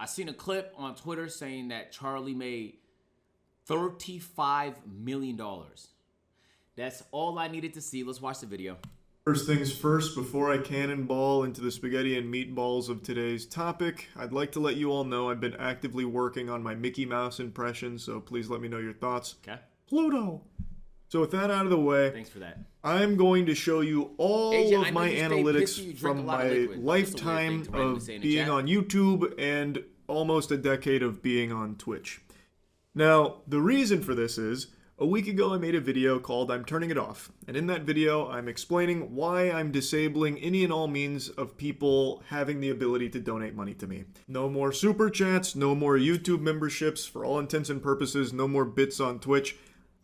I seen a clip on Twitter saying that Charlie made $35 million. That's all I needed to see. Let's watch the video. First things first, before I cannonball into the spaghetti and meatballs of today's topic, I'd like to let you all know I've been actively working on my Mickey Mouse impression, so please let me know your thoughts. Okay. Pluto! So with that out of the way, thanks for that. I'm going to show you all AJ, of my analytics from my lifetime of being on YouTube and almost a decade of being on Twitch. Now, the reason for this is, a week ago I made a video called I'm Turning It Off, and in that video I'm explaining why I'm disabling any and all means of people having the ability to donate money to me. No more super chats, no more YouTube memberships, for all intents and purposes, no more bits on Twitch.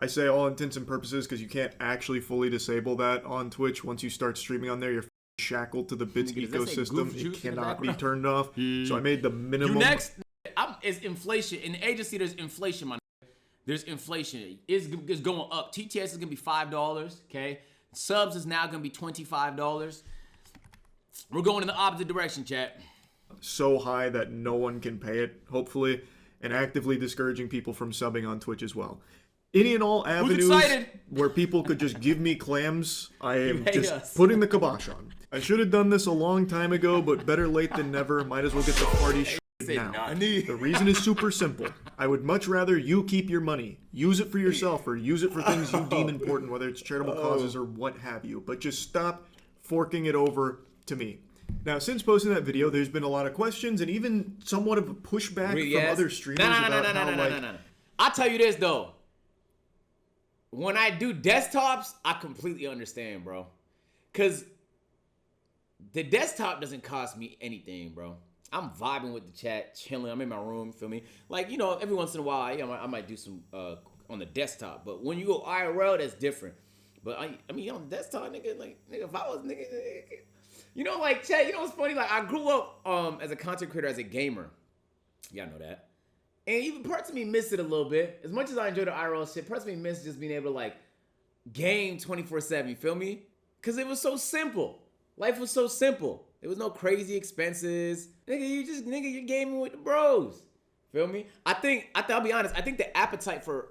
I say all intents and purposes because you can't actually fully disable that on Twitch. Once you start streaming on there, you're shackled to the bits ecosystem. It cannot be turned off. So I made the minimum. You next, it's inflation. In the agency, there's inflation, my nigga. There's inflation. It's going up. TTS is going to be $5, okay? Subs is now going to be $25. We're going in the opposite direction, chat. So high that no one can pay it, hopefully, and actively discouraging people from subbing on Twitch as well. Any and all avenues where people could just give me clams, I am just putting the kibosh on. I should have done this a long time ago, but better late than never. Might as well get the party now. The reason is super simple. I would much rather you keep your money, use it for yourself, or use it for things you deem important, whether it's charitable causes or what have you. But just stop forking it over to me. Now, since posting that video, there's been a lot of questions and even somewhat of a pushback from other streamers about how, I'll tell you this, though. When I do desktops, I completely understand, bro. Because the desktop doesn't cost me anything, bro. I'm vibing with the chat, chilling. I'm in my room, feel me? Like, you know, every once in a while, I might do some on the desktop. But when you go IRL, that's different. But, I mean, on the desktop, nigga, if I was, nigga, you know, like, chat, you know what's funny? Like, I grew up as a content creator, as a gamer. Y'all know that. And even parts of me miss it a little bit. As much as I enjoy the IRL shit, parts of me miss just being able to, like, game 24/7, you feel me? Because it was so simple. Life was so simple. There was no crazy expenses. Nigga, you're gaming with the bros. Feel me? I'll be honest, I think the appetite for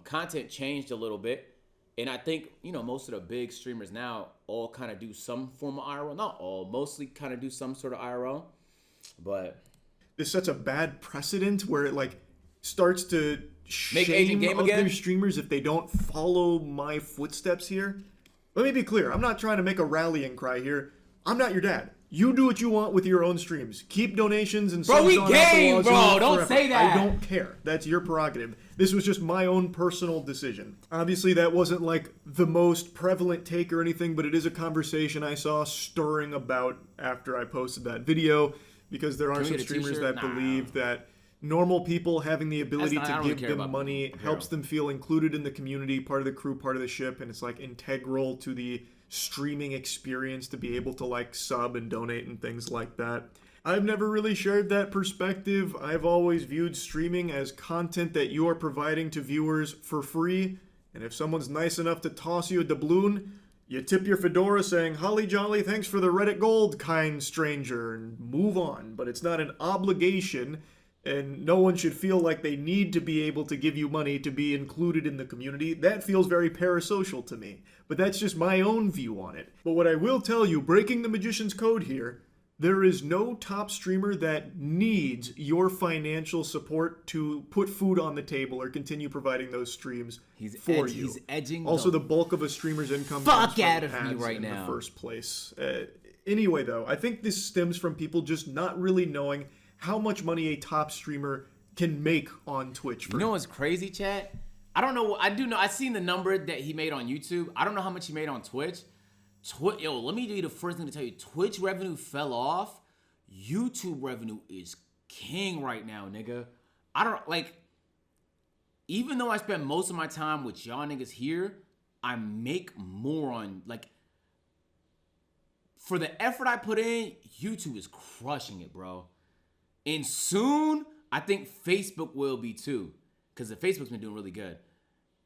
content changed a little bit. And I think, you know, most of the big streamers now all kind of do some form of IRL. Not all, mostly kind of do some sort of IRL. But this sets a bad precedent where it like starts to shame other streamers if they don't follow my footsteps here. Let me be clear. I'm not trying to make a rallying cry here. I'm not your dad. You do what you want with your own streams. Keep donations and bro, we game, bro. Don't say that. I don't care. That's your prerogative. This was just my own personal decision. Obviously, that wasn't like the most prevalent take or anything, but it is a conversation I saw stirring about after I posted that video. Because there are some streamers that believe that normal people having the ability to give them money helps them feel included in the community, part of the crew, part of the ship, and it's like integral to the streaming experience to be able to like sub and donate and things like that. I've never really shared that perspective. I've always viewed streaming as content that you are providing to viewers for free, and if someone's nice enough to toss you a doubloon, you tip your fedora saying, "Holly jolly, thanks for the Reddit gold, kind stranger," and move on. But it's not an obligation, and no one should feel like they need to be able to give you money to be included in the community. That feels very parasocial to me. But that's just my own view on it. But what I will tell you, breaking the magician's code here, there is no top streamer that needs your financial support to put food on the table or continue providing those streams for you. He's edging. Also, the bulk of a streamer's income comes from ads in the first place. Anyway, though, I think this stems from people just not really knowing how much money a top streamer can make on Twitch. You know what's crazy, chat? I don't know. I do know. I seen the number that he made on YouTube. I don't know how much he made on Twitch. Yo, let me do the first thing to tell you. Twitch revenue fell off. YouTube revenue is king right now, nigga. I don't, like, even though I spend most of my time with y'all niggas here, I make more on, like, for the effort I put in, YouTube is crushing it, bro. And soon, I think Facebook will be too. Because the Facebook's been doing really good.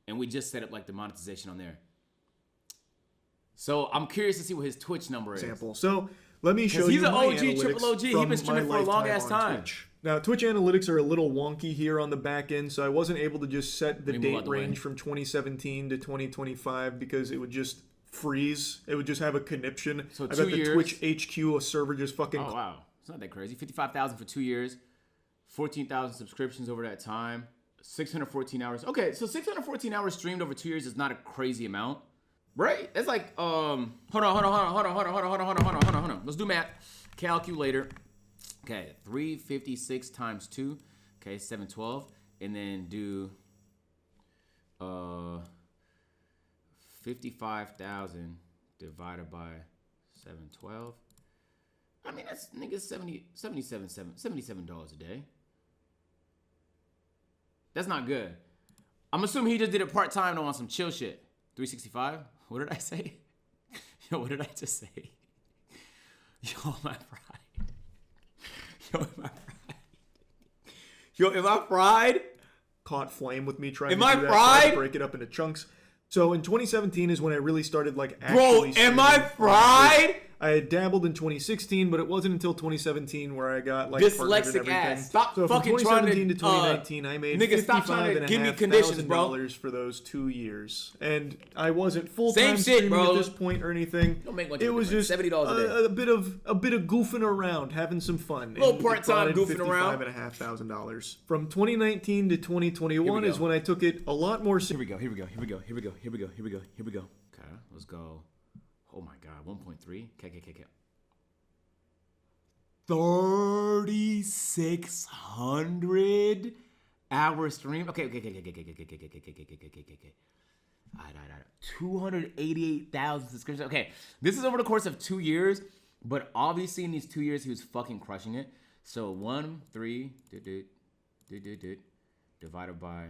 And we just set up, like, the monetization on there. So I'm curious to see what his Twitch number is. So let me show you my analytics. He's an OG, triple OG. He's been streaming for a long ass time. Twitch. Now, Twitch analytics are a little wonky here on the back end, so I wasn't able to just set the date range from 2017 to 2025 because it would just freeze. It would just have a conniption. So I bet the years. Twitch HQ a server just fucking... Oh, wow. It's not that crazy. 55,000 for 2 years. 14,000 subscriptions over that time. 614 hours. Okay, so 614 hours streamed over 2 years is not a crazy amount. Right? That's like, hold on. Let's do math. Calculator. Okay, 356 times 2. Okay, 712. And then do 55,000 divided by 712. I mean, that's nigga $77 a day. That's not good. I'm assuming he just did it part-time though on some chill shit. 365? What did I say? Yo, what did I just say? Yo, my fried. Yo, am I fried? Yo, am I fried? Caught flame with me trying to am do I that. fried? Break it up into chunks. So in 2017 is when I really started like Bro, actually am I fried? I had dabbled in 2016, but it wasn't until 2017 where I got like dyslexic ass. Stop so fucking trying to 2017 to 2019, I made nigga, stop trying to give me conditions, bro. $55,500 for those 2 years, and I wasn't full time Same shit, streaming bro. at this point or anything. Don't make much it of a was difference. just $70 a day. a bit of goofing around, having some fun. Little part-time goofing around. $55,500 from 2019 to 2021 is when I took it a lot more. Here we go. Okay, let's go. Oh my god, 1.3. Okay. 3,600 hour stream. Okay. All right. 288,000 subscriptions. Okay, this is over the course of 2 years, but obviously in these 2 years he was fucking crushing it. So 3 divided by,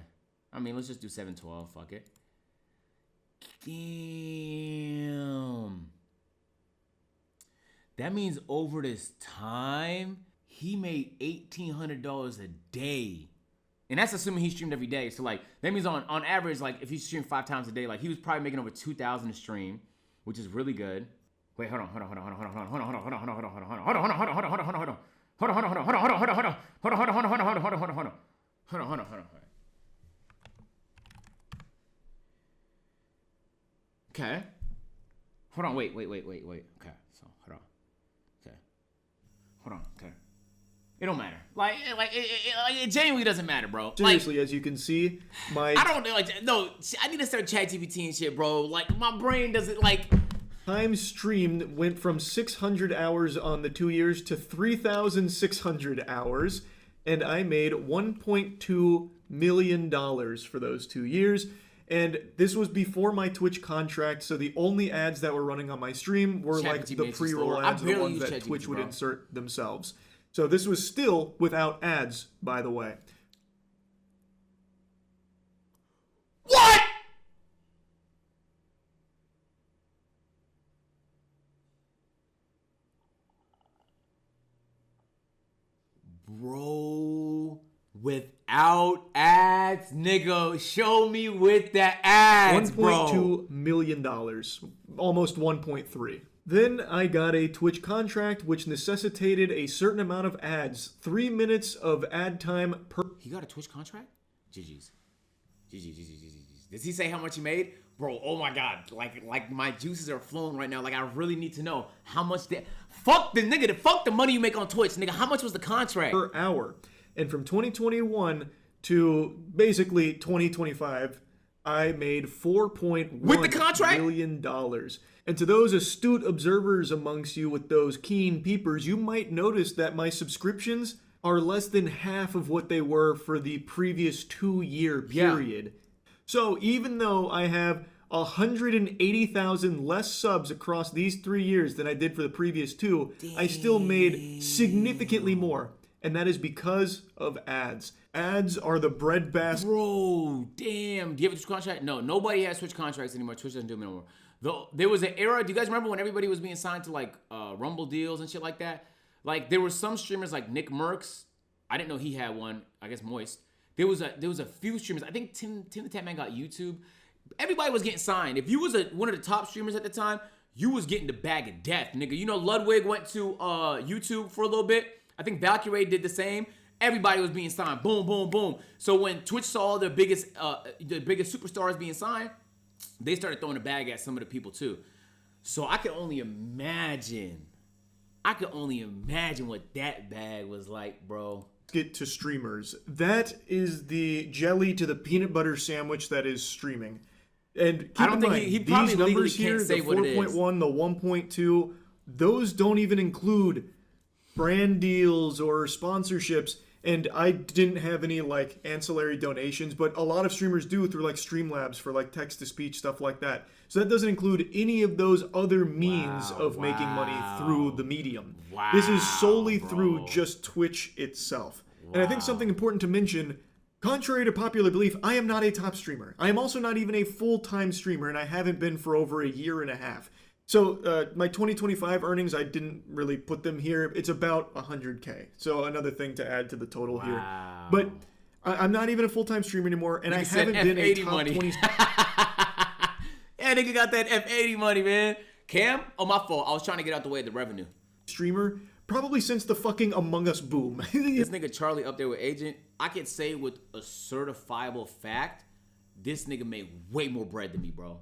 I mean, let's just do 712. Fuck it. Damn. That means over this time, he made $1,800 a day. And that's assuming he streamed every day. So, like, that means on average, like, if he streamed 5 times a day, like, he was probably making over $2,000 a stream, which is really good. Wait, hold on. Okay. Hold on, wait. Okay, so, hold on. Okay. It don't matter. It genuinely doesn't matter, bro. Seriously, as you can see, I don't know. No, I need to start ChatGPT and shit, bro. Like, my brain doesn't, time streamed went from 600 hours on the 2 years to 3,600 hours, and I made $1.2 million for those 2 years. And this was before my Twitch contract, so the only ads that were running on my stream were like the pre-roll ads, the ones that Twitch would insert themselves. So this was still without ads, by the way. What? Bro, without ads, nigga, show me with the ads, bro. $1.2 million, almost 1.3. Then I got a Twitch contract, which necessitated a certain amount of ads. 3 minutes of ad time per... He got a Twitch contract? GG's. Does he say how much he made? Bro, oh my god. Like my juices are flowing right now. Like, I really need to know how much that... Fuck the money you make on Twitch, nigga. How much was the contract? Per hour. And from 2021 to basically 2025, I made $4.1 million. And to those astute observers amongst you with those keen peepers, you might notice that my subscriptions are less than half of what they were for the previous 2-year period. Yeah. So even though I have 180,000 less subs across these 3 years than I did for the previous 2, I still made significantly more. And that is because of ads. Ads are the breadbasket. Bro, damn. Do you have a Twitch contract? No, nobody has Twitch contracts anymore. Twitch doesn't do them anymore. Though there was an era, do you guys remember when everybody was being signed to like Rumble deals and shit like that? Like, there were some streamers like Nick Merckx. I didn't know he had one. I guess Moist. There was a few streamers. I think Tim the Tap Man got YouTube. Everybody was getting signed. If you was one of the top streamers at the time, you was getting the bag of death, nigga. You know, Ludwig went to YouTube for a little bit. I think Valkyrie did the same. Everybody was being signed. Boom, boom, boom. So when Twitch saw the biggest superstars being signed, they started throwing a bag at some of the people too. So I can only imagine what that bag was like, bro. Get to streamers. That is the jelly to the peanut butter sandwich that is streaming. And keep in mind, he probably these numbers here, the 4.1, the 1.2, those don't even include brand deals or sponsorships. And I didn't have any like ancillary donations, but a lot of streamers do through like Streamlabs for like text-to-speech, stuff like that. So that doesn't include any of those other means of making money through the medium. Wow, this is solely through just Twitch itself. And I think something important to mention, contrary to popular belief, I am not a top streamer. I am also not even a full-time streamer, and I haven't been for over a year and a half. So my 2025 earnings, I didn't really put them here. It's about 100K. So another thing to add to the total here. But I'm not even a full-time streamer anymore, and I haven't been a top money. 20. Yeah, nigga got that F80 money, man. Cam, my fault. I was trying to get out the way of the revenue. Streamer, probably since the fucking Among Us boom. This nigga Charlie up there with Agent, I could say with a certifiable fact, this nigga made way more bread than me, bro.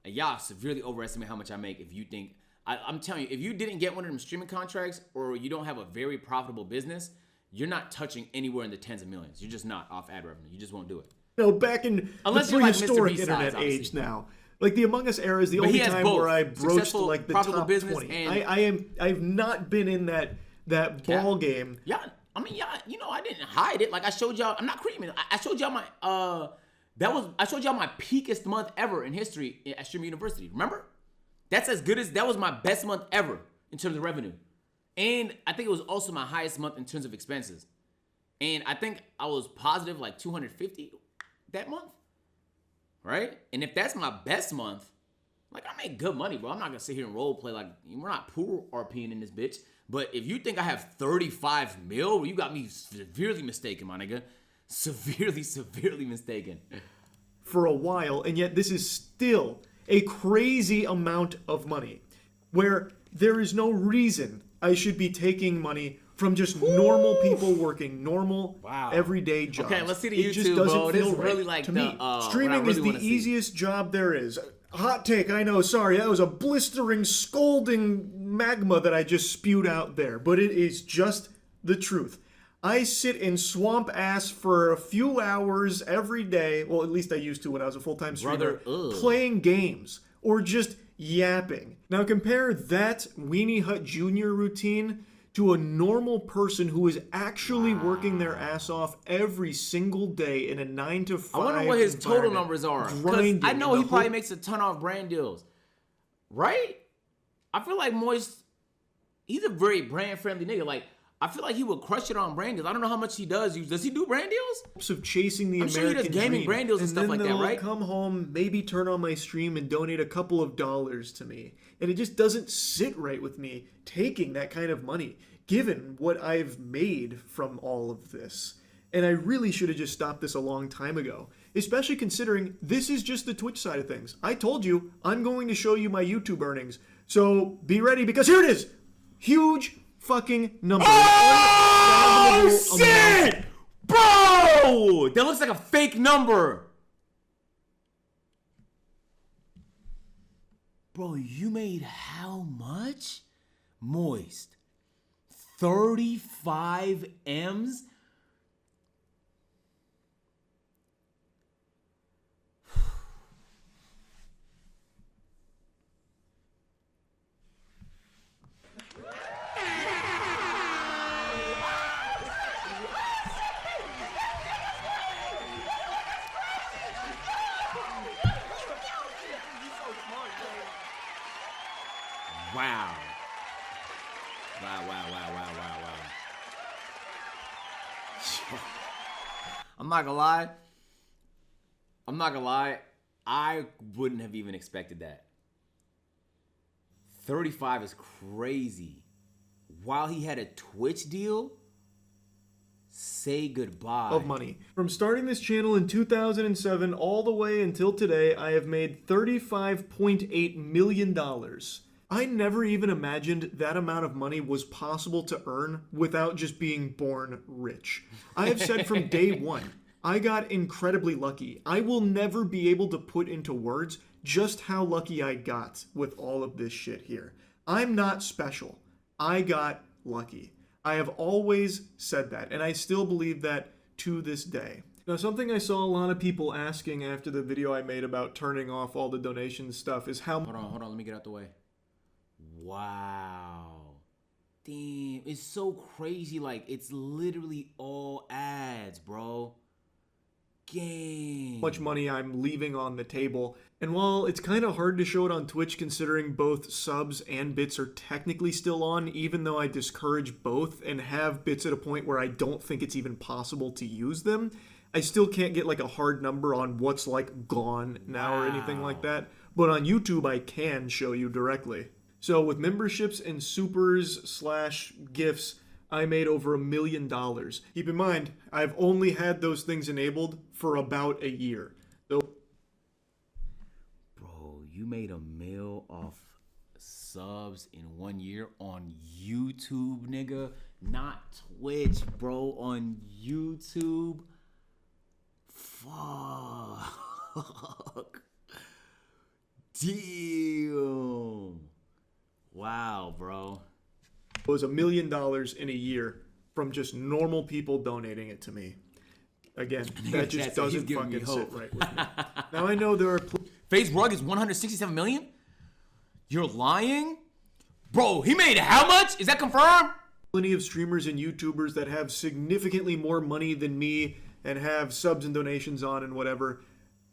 And y'all severely overestimate how much I make if you think... I'm telling you, if you didn't get one of them streaming contracts or you don't have a very profitable business, you're not touching anywhere in the tens of millions. You're just not off ad revenue. You just won't do it. No, back in unless the prehistoric internet size, age now. Like the Among Us era is the only time where I broached like the top 20. I've not been in that ball game. Yeah, I mean, yeah, you know, I didn't hide it. Like I showed y'all, I'm not creaming. I showed y'all my I showed y'all my peakest month ever in history at Streamer University. Remember? That was my best month ever in terms of revenue. And I think it was also my highest month in terms of expenses. And I think I was positive like 250 that month. Right? And if that's my best month, like I make good money, bro. I'm not gonna sit here and role play like we're not poor RPing in this bitch. But if you think I have 35 mil, you got me severely mistaken, my nigga. Severely mistaken. For a while, and yet this is still a crazy amount of money. Where there is no reason I should be taking money from just normal people working normal, everyday jobs. Okay, let's see the YouTube, just doesn't bro. feel This is right really like to the, me. Streaming is the easiest job there is. Hot take, I know, sorry, that was a blistering, scalding magma that I just spewed out there, but it is just the truth. I sit in swamp ass for a few hours every day, well, at least I used to when I was a full-time streamer, playing games or just yapping. Now compare that Weenie Hut Jr. routine to a normal person who is actually working their ass off every single day in a 9 to 5. I wonder what his total numbers are. Because I know he probably makes a ton off brand deals. Right? I feel like Moist, he's a very brand friendly nigga. Like, I feel like he would crush it on brand deals. I don't know how much he does use. Does he do brand deals? Of chasing the American sure he does gaming dream. brand deals and stuff like that, right? Come home, maybe turn on my stream and donate a couple of dollars to me. And it just doesn't sit right with me taking that kind of money, given what I've made from all of this. And I really should have just stopped this a long time ago, especially considering this is just the Twitch side of things. I told you, I'm going to show you my YouTube earnings. So be ready, because here it is. Huge fucking number. Oh, shit! Bro! That looks like a fake number. Bro, you made how much? Moist. 35 M's? Wow. Wow. I'm not gonna lie. I wouldn't have even expected that. 35 is crazy. While he had a Twitch deal, say goodbye. Of money. From starting this channel in 2007 all the way until today, I have made $35.8 million. I never even imagined that amount of money was possible to earn without just being born rich. I have said from day one, I got incredibly lucky. I will never be able to put into words just how lucky I got with all of this shit here. I'm not special. I got lucky. I have always said that, and I still believe that to this day. Now, something I saw a lot of people asking after the video I made about turning off all the donation stuff is how... Hold on, let me get out the way. Wow. Damn, it's so crazy. Like, it's literally all ads, bro. Game. Much money I'm leaving on the table. And while it's kind of hard to show it on Twitch considering both subs and bits are technically still on, even though I discourage both and have bits at a point where I don't think it's even possible to use them, I still can't get like a hard number on what's like gone now or anything like that. But on YouTube, I can show you directly. So with memberships and supers / gifts, I made over $1 million. Keep in mind, I've only had those things enabled for about a year. So, bro, you made $1 million off subs in 1 year on YouTube, nigga. Not Twitch, bro. On YouTube. Fuck. Damn. Wow, bro. It was $1 million in a year from just normal people donating it to me. Again, that just doesn't fucking sit right with me. Now I know there are... FaZe Rug is 167 million? You're lying? Bro, he made how much? Is that confirmed? Plenty of streamers and YouTubers that have significantly more money than me and have subs and donations on and whatever.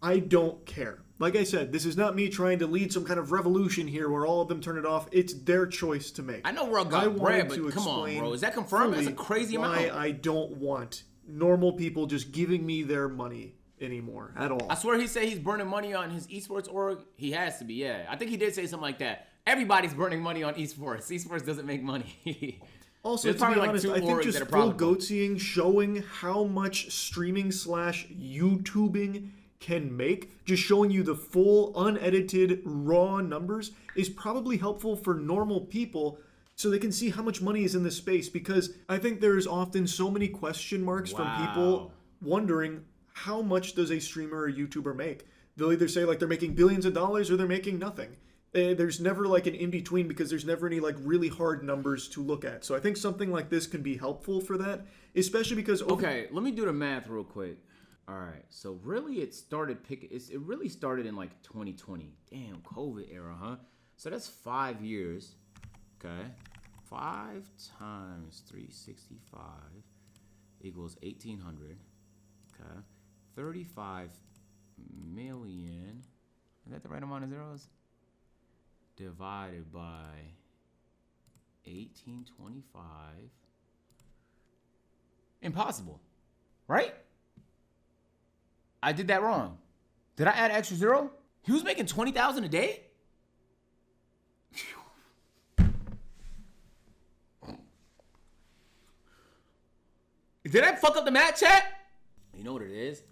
I don't care. Like I said, this is not me trying to lead some kind of revolution here where all of them turn it off. It's their choice to make. I know Rug got bread, but come on, bro. Is that confirmed? That's a crazy amount. Why I don't want normal people just giving me their money anymore at all. I swear he said he's burning money on his esports org. He has to be, yeah. I think he did say something like that. Everybody's burning money on esports. Esports doesn't make money. Also, to be honest, I think just full goatseeing, showing how much streaming / YouTubing can make, just showing you the full, unedited, raw numbers is probably helpful for normal people so they can see how much money is in this space, because I think there's often so many question marks from people wondering how much does a streamer or YouTuber make. They'll either say like they're making billions of dollars or they're making nothing. There's never like an in-between because there's never any like really hard numbers to look at. So I think something like this can be helpful for that, especially because... Okay, let me do the math real quick. All right, so really it really started in like 2020. Damn, COVID era, huh? So that's 5 years, okay? 5 times 365 equals 1,800, okay? 35 million, is that the right amount of zeros? Divided by 1825. Impossible, right? I did that wrong. Did I add extra zero? He was making 20,000 a day? Did I fuck up the math, chat? You know what it is?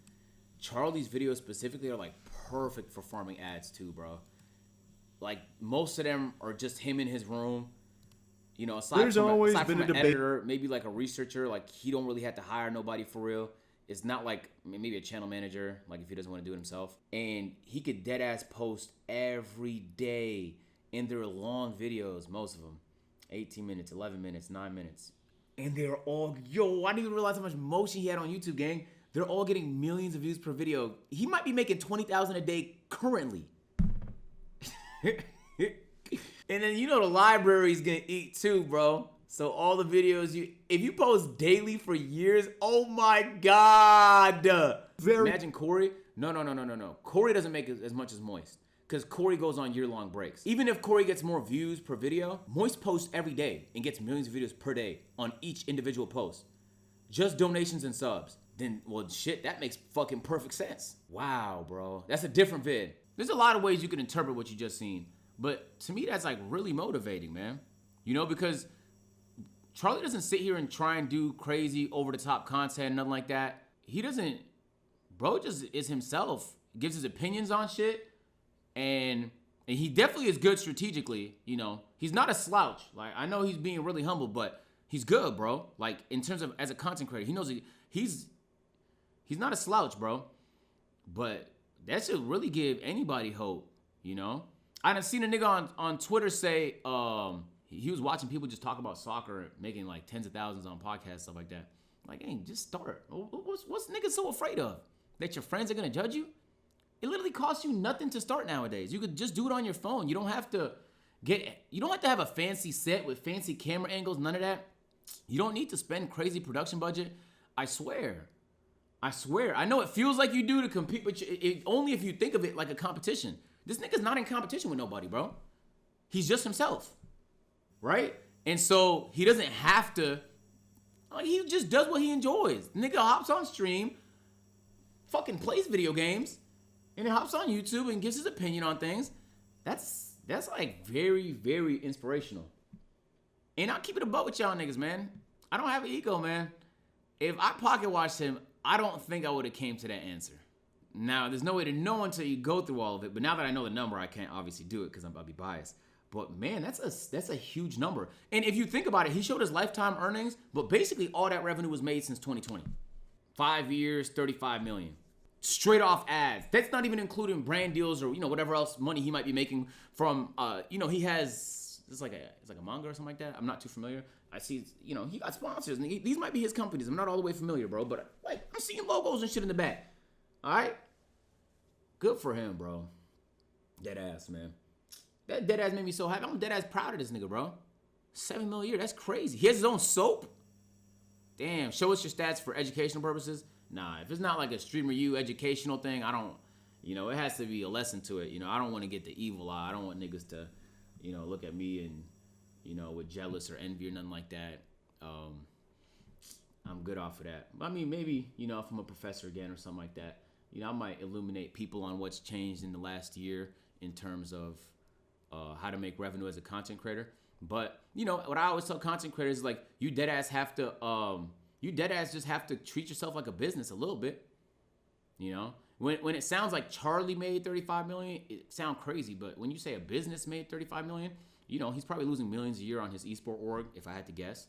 Charlie's videos specifically are like perfect for farming ads too, bro. Like most of them are just him in his room. You know, aside from an editor, maybe like a researcher, like he don't really have to hire nobody for real. It's not like maybe a channel manager, like if he doesn't want to do it himself. And he could dead ass post every day, and they're long videos, most of them. 18 minutes, 11 minutes, 9 minutes. And they're all, yo, I didn't even realize how much motion he had on YouTube, gang. They're all getting millions of views per video. He might be making 20,000 a day currently. And then you know the library's gonna eat too, bro. So all the videos if you post daily for years, oh my God. Imagine Corey. No. Corey doesn't make as much as Moist, because Corey goes on year-long breaks. Even if Corey gets more views per video, Moist posts every day and gets millions of videos per day on each individual post. Just donations and subs. Then, well, shit, that makes fucking perfect sense. Wow, bro. That's a different vid. There's a lot of ways you can interpret what you just seen. But to me, that's like really motivating, man. You know, because Charlie doesn't sit here and try and do crazy over-the-top content, nothing like that. He doesn't, bro just is himself, gives his opinions on shit, and And he definitely is good strategically. He's not a slouch. Like, I know he's being really humble, but he's good, bro. Like, in terms of as a content creator, he knows he's not a slouch, bro. But that should really give anybody hope, I done seen a nigga on Twitter say he was watching people just talk about soccer, making like tens of thousands on podcasts, stuff like that. Like, hey, just start. What's niggas so afraid of? That your friends are gonna judge you? It literally costs you nothing to start nowadays. You could just do it on your phone. You don't have to have a fancy set with fancy camera angles, none of that. You don't need to spend crazy production budget. I swear. I know it feels like you do to compete, but only if you think of it like a competition. This nigga's not in competition with nobody, bro. He's just himself, right? And so he doesn't have to, he just does what he enjoys. Nigga hops on stream, fucking plays video games, and then hops on YouTube and gives his opinion on things. That's like very, very inspirational. And I'll keep it a buck with y'all niggas, man. I don't have an ego, man. If I pocket watched him, I don't think I would have came to that answer. Now, there's no way to know until you go through all of it. But now that I know the number, I can't obviously do it because I'll be biased. But man, that's a huge number. And if you think about it, he showed his lifetime earnings, but basically all that revenue was made since 2020. 5 years, 35 million. Straight off ads. That's not even including brand deals or whatever else money he might be making from he has it's like a manga or something like that. I'm not too familiar. I see he got sponsors and these might be his companies. I'm not all the way familiar, bro, but like I'm seeing logos and shit in the back. All right? Good for him, bro. Dead ass, man. That dead ass made me so happy. I'm dead ass proud of this nigga, bro. 7 million a year. That's crazy. He has his own soap. Damn. Show us your stats for educational purposes. Nah, if it's not like a streamer you educational thing, I don't. It has to be a lesson to it. I don't want to get the evil eye. I don't want niggas to, look at me and, with jealous or envy or nothing like that. I'm good off of that. I mean, maybe, if I'm a professor again or something like that, I might illuminate people on what's changed in the last year in terms of how to make revenue as a content creator. But, what I always tell content creators is like, you dead ass just have to treat yourself like a business a little bit. When it sounds like Charlie made 35 million, it sounds crazy. But when you say a business made 35 million, he's probably losing millions a year on his esport org, if I had to guess.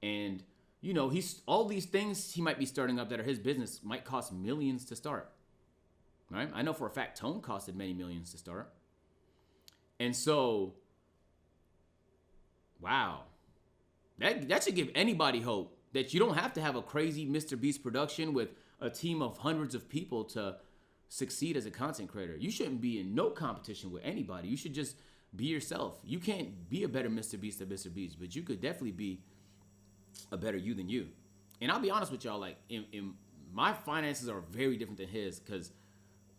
And, he's all these things he might be starting up that are his business might cost millions to start. Right? I know for a fact Tone costed many millions to start. And so, wow. That should give anybody hope that you don't have to have a crazy Mr. Beast production with a team of hundreds of people to succeed as a content creator. You shouldn't be in no competition with anybody. You should just be yourself. You can't be a better Mr. Beast than Mr. Beast, but you could definitely be a better you than you. And I'll be honest with y'all, like, in my finances are very different than his because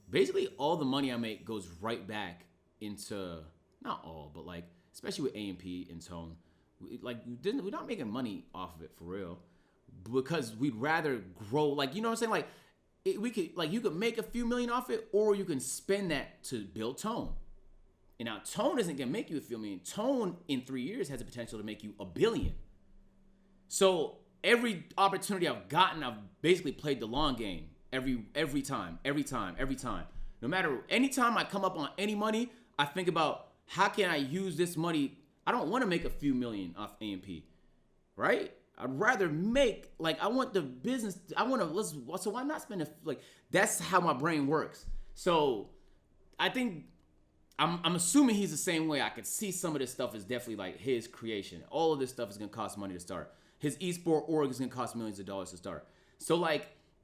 basically all the money I make goes right back into, not all, but like, especially with A&P and Tone, we're not making money off of it for real because we'd rather grow. Like, you know what I'm saying? Like, you could make a few million off it, or you can spend that to build Tone. And now Tone isn't gonna make you a few million. Tone in 3 years has the potential to make you $1 billion. So every opportunity I've gotten, I've basically played the long game. Every time. No matter, anytime I come up on any money, I think about how can I use this money. I don't want to make a few million off A&P, right? I'd rather make, I want the business, so why not spend that's how my brain works. So I think, I'm assuming he's the same way. I could see some of this stuff is definitely his creation. All of this stuff is going to cost money to start. His esport org is going to cost millions of dollars to start. So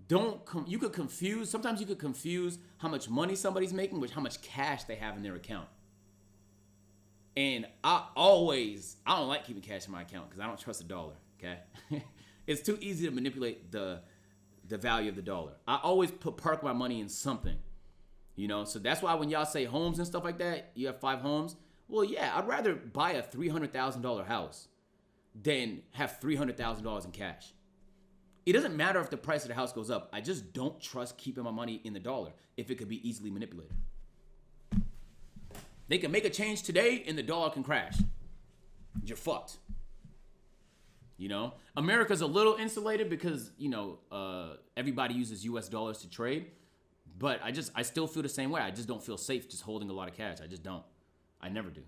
sometimes you could confuse how much money somebody's making with how much cash they have in their account. And I don't like keeping cash in my account because I don't trust the dollar, okay? It's too easy to manipulate the value of the dollar. I always park my money in something, So that's why when y'all say homes and stuff like that, you have 5 homes. Well, yeah, I'd rather buy a $300,000 house than have $300,000 in cash. It doesn't matter if the price of the house goes up. I just don't trust keeping my money in the dollar if it could be easily manipulated. They can make a change today and the dollar can crash. You're fucked. America's a little insulated because, everybody uses US dollars to trade. But I still feel the same way. I just don't feel safe just holding a lot of cash. I just don't. I never do.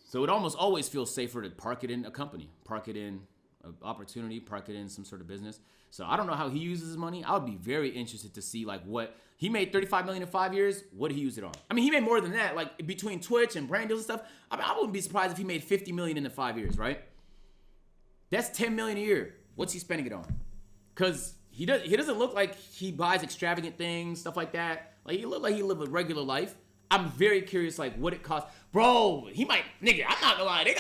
So it almost always feels safer to park it in a company, park it in an opportunity, park it in some sort of business. So I don't know how he uses his money. I would be very interested to see like what he made. $35 million in 5 years. What did he use it on? I mean, he made more than that. Like between Twitch and brand deals and stuff. I mean, I wouldn't be surprised if he made $50 million in the 5 years, right? That's $10 million a year. What's he spending it on? Because he doesn't look like he buys extravagant things, stuff like that. Like he look like he live a regular life. I'm very curious, like what it costs, bro. He might, nigga. I'm not gonna lie. You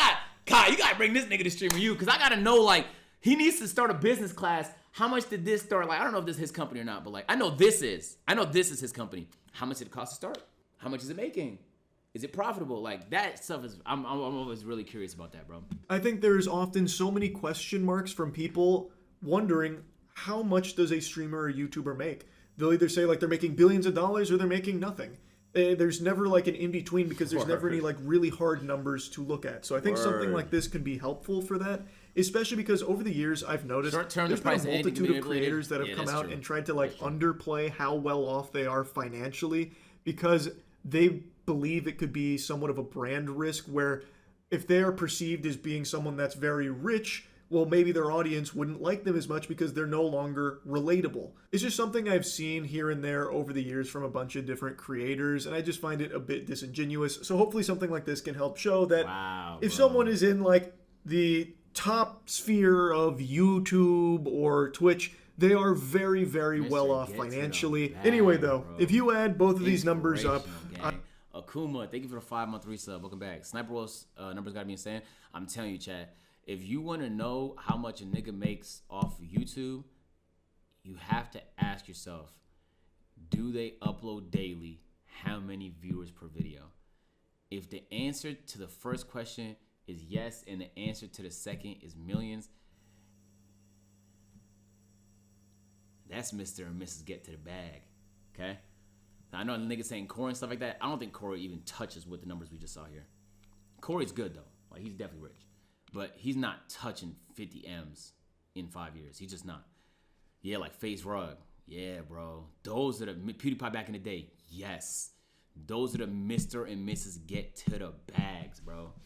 gotta bring this nigga to stream with you, because I gotta know like he needs to start a business class. How much did this start? Like I don't know if this is his company or not, but like I know this is his company. How much did it cost to start? How much is it making? Is it profitable? Like that stuff is. I'm always really curious about that, bro. I think there's often so many question marks from people wondering how much does a streamer or YouTuber make. They'll either say like they're making billions of dollars or they're making nothing. There's never like an in-between, because there's never any like really hard numbers to look at. So I think something like this could be helpful for that, especially because over the years I've noticed there's been a multitude of creators that have come out and tried to like underplay how well off they are financially, because they believe it could be somewhat of a brand risk, where if they are perceived as being someone that's very rich, well, maybe their audience wouldn't like them as much because they're no longer relatable. It's just something I've seen here and there over the years from a bunch of different creators, and I just find it a bit disingenuous. So hopefully something like this can help show that if someone is in like the top sphere of YouTube or Twitch, they are very, very well off financially. Anyway, though, if you add both of these numbers up... Akuma, thank you for the 5-month resub. Welcome back. Sniper Wolf's numbers gotta be insane. I'm telling you, Chad. If you want to know how much a nigga makes off of YouTube, you have to ask yourself, do they upload daily? How many viewers per video? If the answer to the first question is yes, and the answer to the second is millions, that's Mr. and Mrs. Get to the Bag, okay? I know the niggas saying Corey and stuff like that. I don't think Corey even touches with the numbers we just saw here. Corey's good, though. Like, he's definitely rich. But he's not touching 50 M's in 5 years. He's just not. Yeah, like Face Rug. Yeah, bro. Those are the PewDiePie back in the day. Yes. Those are the Mr. and Mrs. Get to the Bags, bro.